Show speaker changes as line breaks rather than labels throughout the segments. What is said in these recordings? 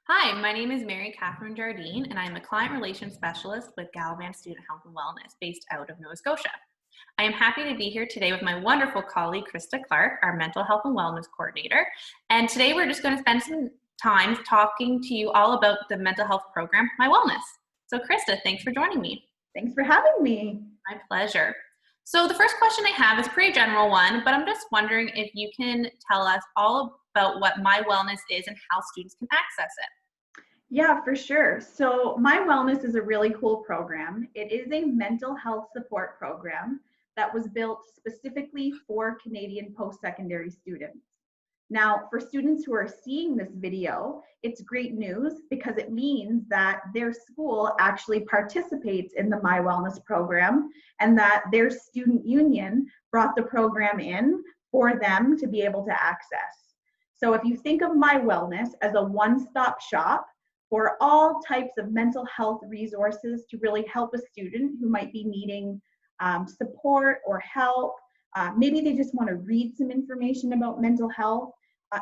Hi, my name is Mary Catherine Jardine, and I'm a client relations specialist with Gallivan Student Health and Wellness based out of Nova Scotia. I am happy to be here today with my wonderful colleague, Krysta Clark, our mental health and wellness coordinator. And today we're just going to spend some time talking to you all about the mental health program, myWellness. So, Krysta, thanks for joining me.
Thanks for having me.
My pleasure. So, the first question I have is a pretty general one, but I'm just wondering if you can tell us all about what myWellness is and how students can access it.
Yeah, for sure. So myWellness is a really cool program. It is a mental health support program that was built specifically for Canadian post-secondary students. Now, for students who are seeing this video, it's great news because it means that their school actually participates in the myWellness program and that their student union brought the program in for them to be able to access. So if you think of myWellness as a one-stop shop for all types of mental health resources to really help a student who might be needing support or help. Maybe they just want to read some information about mental health.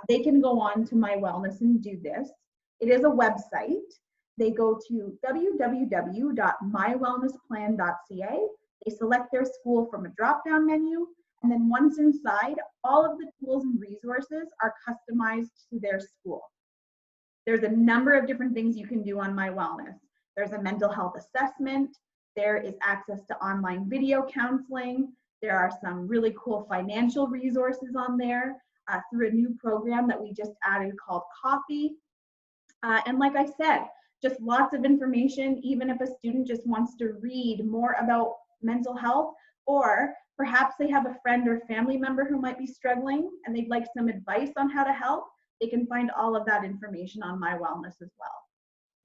They can go on to myWellness and do this. It is a website. They go to www.mywellnessplan.ca. They select their school from a drop-down menu, and then once inside, all of the tools and resources are customized to their school. There's a number of different things you can do on myWellness. There's a mental health assessment. There is access to online video counseling. There are some really cool financial resources on there through a new program that we just added called Coffee. And like I said, just lots of information, even if a student just wants to read more about mental health, or perhaps they have a friend or family member who might be struggling and they'd like some advice on how to help. They can find all of that information on myWellness as well.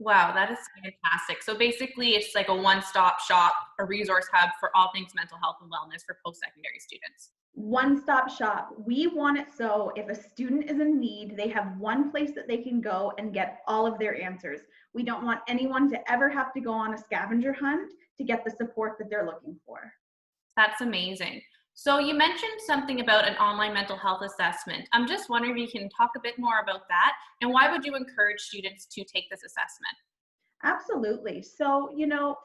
Wow, that is fantastic. So basically, it's like a one-stop shop, a resource hub for all things mental health and wellness for post-secondary students.
One-stop shop. We want it so if a student is in need, they have one place that they can go and get all of their answers. We don't want anyone to ever have to go on a scavenger hunt to get the support that they're looking for.
That's amazing. So you mentioned something about an online mental health assessment. I'm just wondering if you can talk a bit more about that, and why would you encourage students to take this assessment?
Absolutely. So,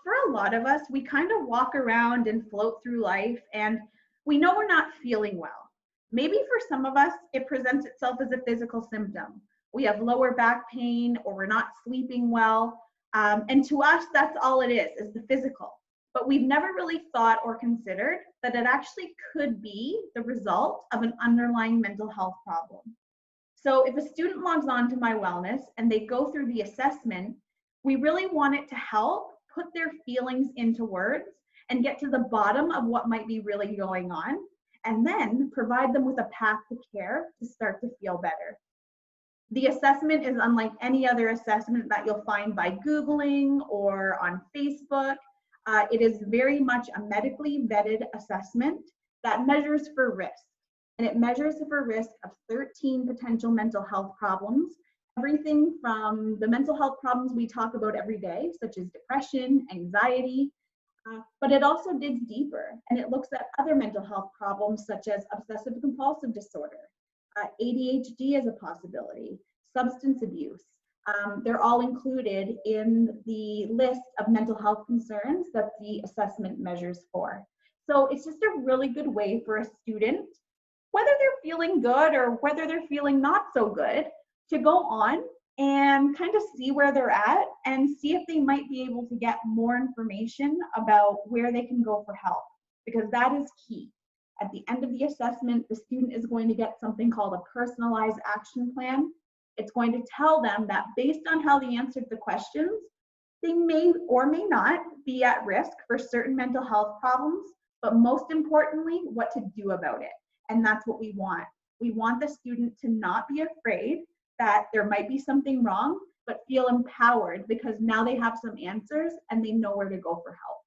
for a lot of us, we kind of walk around and float through life and we know we're not feeling well. Maybe for some of us, it presents itself as a physical symptom. We have lower back pain or we're not sleeping well. And to us, that's all it is the physical. But we've never really thought or considered that it actually could be the result of an underlying mental health problem. So if a student logs on to myWellness and they go through the assessment, we really want it to help put their feelings into words and get to the bottom of what might be really going on, and then provide them with a path to care to start to feel better. The assessment is unlike any other assessment that you'll find by Googling or on Facebook. It is very much a medically vetted assessment that measures for risk. And it measures for risk of 13 potential mental health problems, everything from the mental health problems we talk about every day, such as depression, anxiety, but it also digs deeper and it looks at other mental health problems such as obsessive compulsive disorder, ADHD as a possibility, substance abuse. They're all included in the list of mental health concerns that the assessment measures for. So it's just a really good way for a student, whether they're feeling good or whether they're feeling not so good, to go on and kind of see where they're at and see if they might be able to get more information about where they can go for help, because that is key. At the end of the assessment, the student is going to get something called a personalized action plan. It's going to tell them that based on how they answered the questions, they may or may not be at risk for certain mental health problems, but most importantly, what to do about it. And that's what we want. We want the student to not be afraid that there might be something wrong, but feel empowered because now they have some answers and they know where to go for help.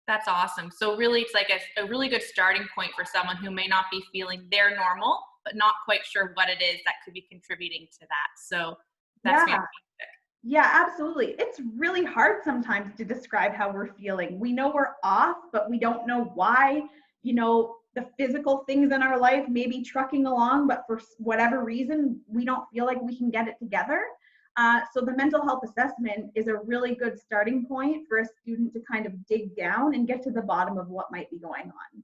That's awesome. So really, it's like a really good starting point for someone who may not be feeling they're normal, but not quite sure what it is that could be contributing to that. So that's fantastic.
Yeah, absolutely. It's really hard sometimes to describe how we're feeling. We know we're off, but we don't know why. The physical things in our life may be trucking along, but for whatever reason, we don't feel like we can get it together. So the mental health assessment is a really good starting point for a student to kind of dig down and get to the bottom of what might be going on.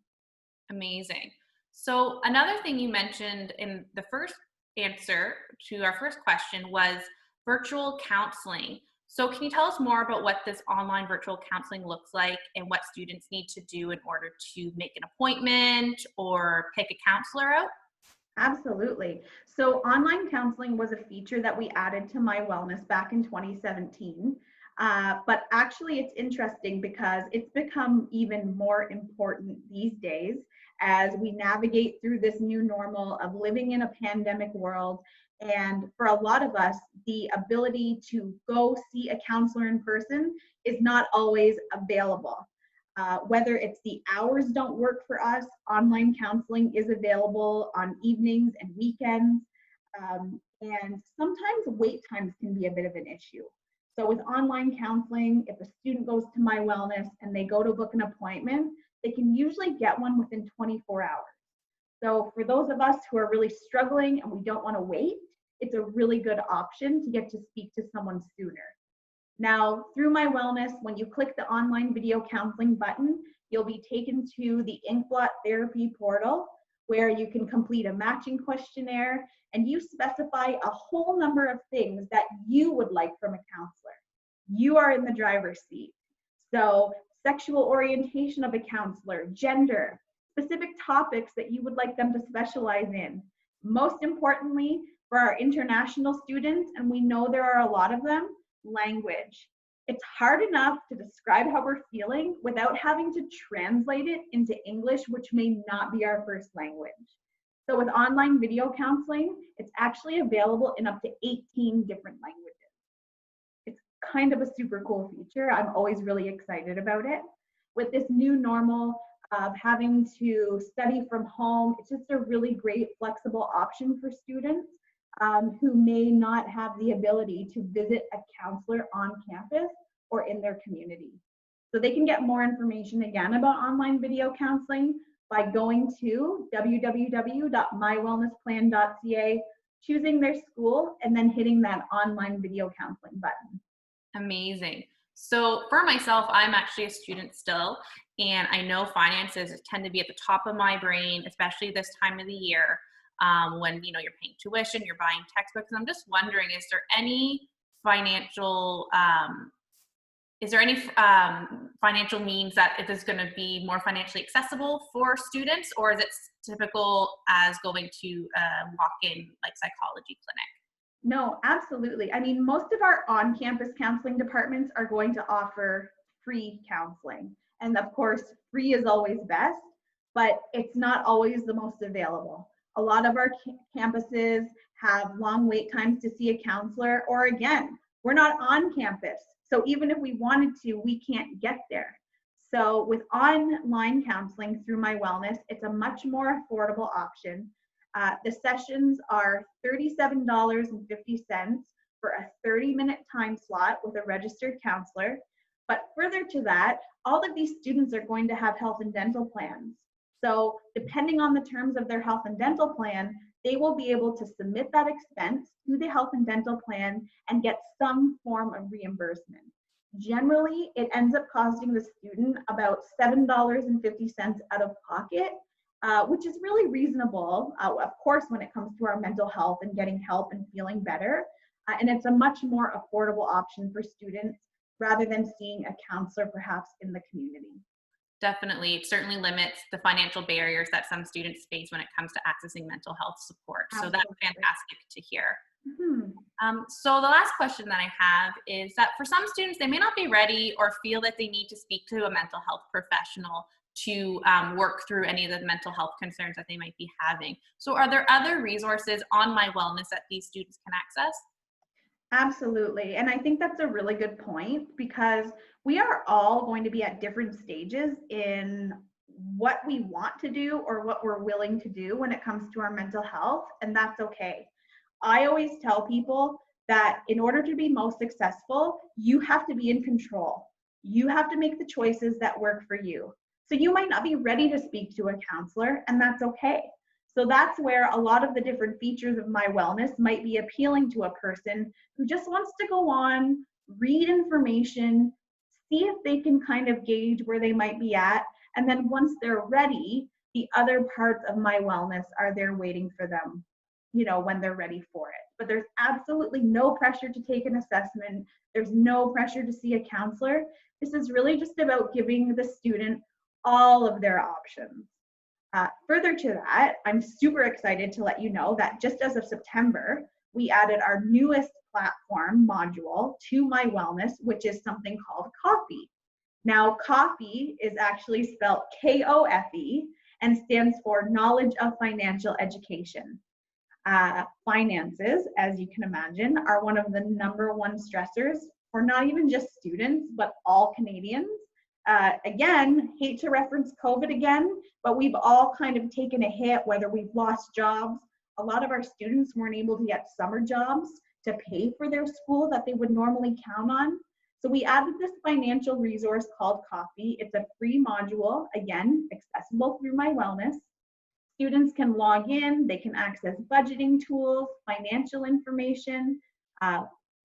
Amazing. So another thing you mentioned in the first answer to our first question was virtual counseling. So can you tell us more about what this online virtual counseling looks like and what students need to do in order to make an appointment or pick a counselor out?
Absolutely. So online counseling was a feature that we added to myWellness back in 2017. But actually, it's interesting because it's become even more important these days as we navigate through this new normal of living in a pandemic world. And for a lot of us, the ability to go see a counselor in person is not always available. Whether it's the hours don't work for us, online counseling is available on evenings and weekends. And sometimes wait times can be a bit of an issue. So with online counseling, if a student goes to myWellness and they go to book an appointment, they can usually get one within 24 hours. So for those of us who are really struggling and we don't want to wait, it's a really good option to get to speak to someone sooner. Now, through myWellness, when you click the online video counseling button, you'll be taken to the Inkblot therapy portal where you can complete a matching questionnaire and you specify a whole number of things that you would like from a counselor. You are in the driver's seat. So, sexual orientation of a counselor, gender, specific topics that you would like them to specialize in. Most importantly, for our international students, and we know there are a lot of them, language. It's hard enough to describe how we're feeling without having to translate it into English, which may not be our first language. So with online video counseling, it's actually available in up to 18 different languages. It's kind of a super cool feature. I'm always really excited about it. With this new normal of having to study from home, it's just a really great flexible option for students who may not have the ability to visit a counselor on campus or in their community. So they can get more information again about online video counseling by going to www.mywellnessplan.ca, choosing their school, and then hitting that online video counseling button.
Amazing. So for myself, I'm actually a student still, and I know finances tend to be at the top of my brain, especially this time of the year. When you're paying tuition, you're buying textbooks, and I'm just wondering, is there any financial means that it is going to be more financially accessible for students, or is it typical as going to walk-in like psychology clinic?
No, absolutely. I mean, most of our on-campus counseling departments are going to offer free counseling, and of course, free is always best, but it's not always the most available. A lot of our campuses have long wait times to see a counselor, or again, we're not on campus. So even if we wanted to, we can't get there. So with online counseling through myWellness, it's a much more affordable option. The sessions are $37.50 for a 30-minute time slot with a registered counselor. But further to that, all of these students are going to have health and dental plans. So depending on the terms of their health and dental plan, they will be able to submit that expense to the health and dental plan and get some form of reimbursement. Generally, it ends up costing the student about $7.50 out of pocket, which is really reasonable, of course, when it comes to our mental health and getting help and feeling better. And it's a much more affordable option for students rather than seeing a counselor perhaps in the community.
Definitely. It certainly limits the financial barriers that some students face when it comes to accessing mental health support. So that's fantastic to hear.
Mm-hmm.
So the last question that I have is that for some students, they may not be ready or feel that they need to speak to a mental health professional to work through any of the mental health concerns that they might be having. So are there other resources on myWellness that these students can access?
Absolutely. And I think that's a really good point because we are all going to be at different stages in what we want to do or what we're willing to do when it comes to our mental health, and that's okay. I always tell people that in order to be most successful, you have to be in control. You have to make the choices that work for you. So you might not be ready to speak to a counselor, and that's okay. So that's where a lot of the different features of myWellness might be appealing to a person who just wants to go on, read information, see if they can kind of gauge where they might be at. And then once they're ready, the other parts of myWellness are there waiting for them, when they're ready for it. But there's absolutely no pressure to take an assessment. There's no pressure to see a counselor. This is really just about giving the student all of their options. Further to that, I'm super excited to let you know that just as of September, we added our newest platform module to myWellness, which is something called Coffee. Now, Coffee is actually spelled KOFE and stands for Knowledge of Financial Education. Finances, as you can imagine, are one of the #1 stressors for not even just students, but all Canadians. Again, hate to reference COVID again, but we've all kind of taken a hit, whether we've lost jobs. A lot of our students weren't able to get summer jobs to pay for their school that they would normally count on. So we added this financial resource called Coffee. It's a free module, again, accessible through myWellness. Students can log in, they can access budgeting tools, financial information.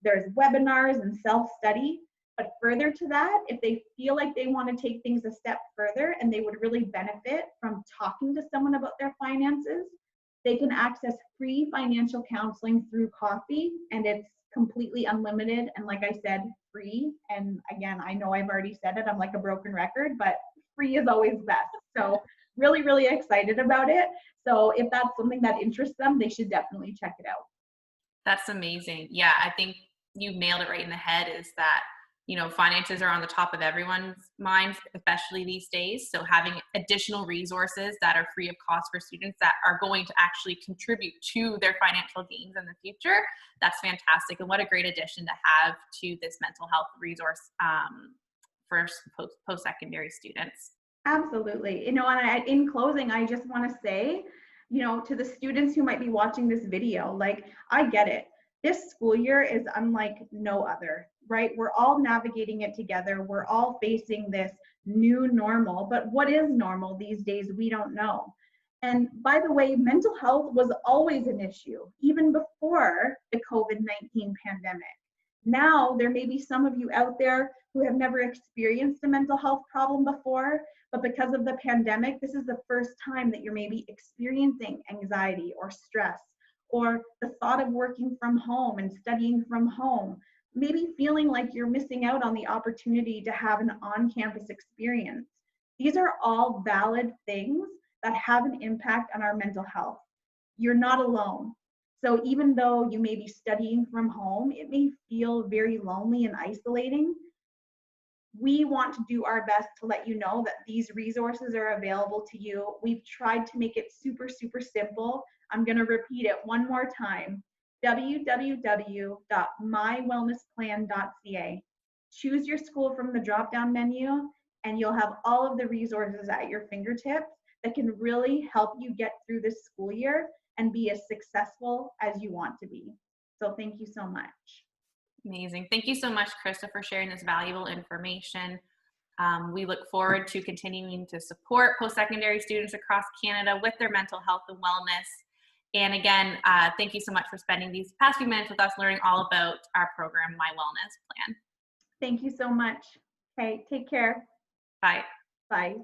There's webinars and self-study. But further to that, if they feel like they want to take things a step further and they would really benefit from talking to someone about their finances, they can access free financial counseling through Coffee, and it's completely unlimited. And like I said, free. And again, I know I've already said it, I'm like a broken record, but free is always best. So really, really excited about it. So if that's something that interests them, they should definitely check it out.
That's amazing. Yeah, I think you nailed it right in the head, is that finances are on the top of everyone's minds, especially these days. So having additional resources that are free of cost for students that are going to actually contribute to their financial gains in the future, that's fantastic. And what a great addition to have to this mental health resource for post-secondary students.
Absolutely. And in closing, I just want to say, to the students who might be watching this video, like, I get it. This school year is unlike no other, right? We're all navigating it together. We're all facing this new normal, but what is normal these days? We don't know. And by the way, mental health was always an issue, even before the COVID-19 pandemic. Now, there may be some of you out there who have never experienced a mental health problem before, but because of the pandemic, this is the first time that you're maybe experiencing anxiety or stress, or the thought of working from home and studying from home, maybe feeling like you're missing out on the opportunity to have an on-campus experience. These are all valid things that have an impact on our mental health. You're not alone. So even though you may be studying from home, it may feel very lonely and isolating. We want to do our best to let you know that these resources are available to you. We've tried to make it super, super simple. I'm going to repeat it one more time. www.mywellnessplan.ca. Choose your school from the drop-down menu, and you'll have all of the resources at your fingertips that can really help you get through this school year and be as successful as you want to be. So thank you so much.
Amazing. Thank you so much, Krysta, for sharing this valuable information. We look forward to continuing to support post-secondary students across Canada with their mental health and wellness. And again, thank you so much for spending these past few minutes with us learning all about our program, myWellness Plan.
Thank you so much. Okay, take care.
Bye.
Bye.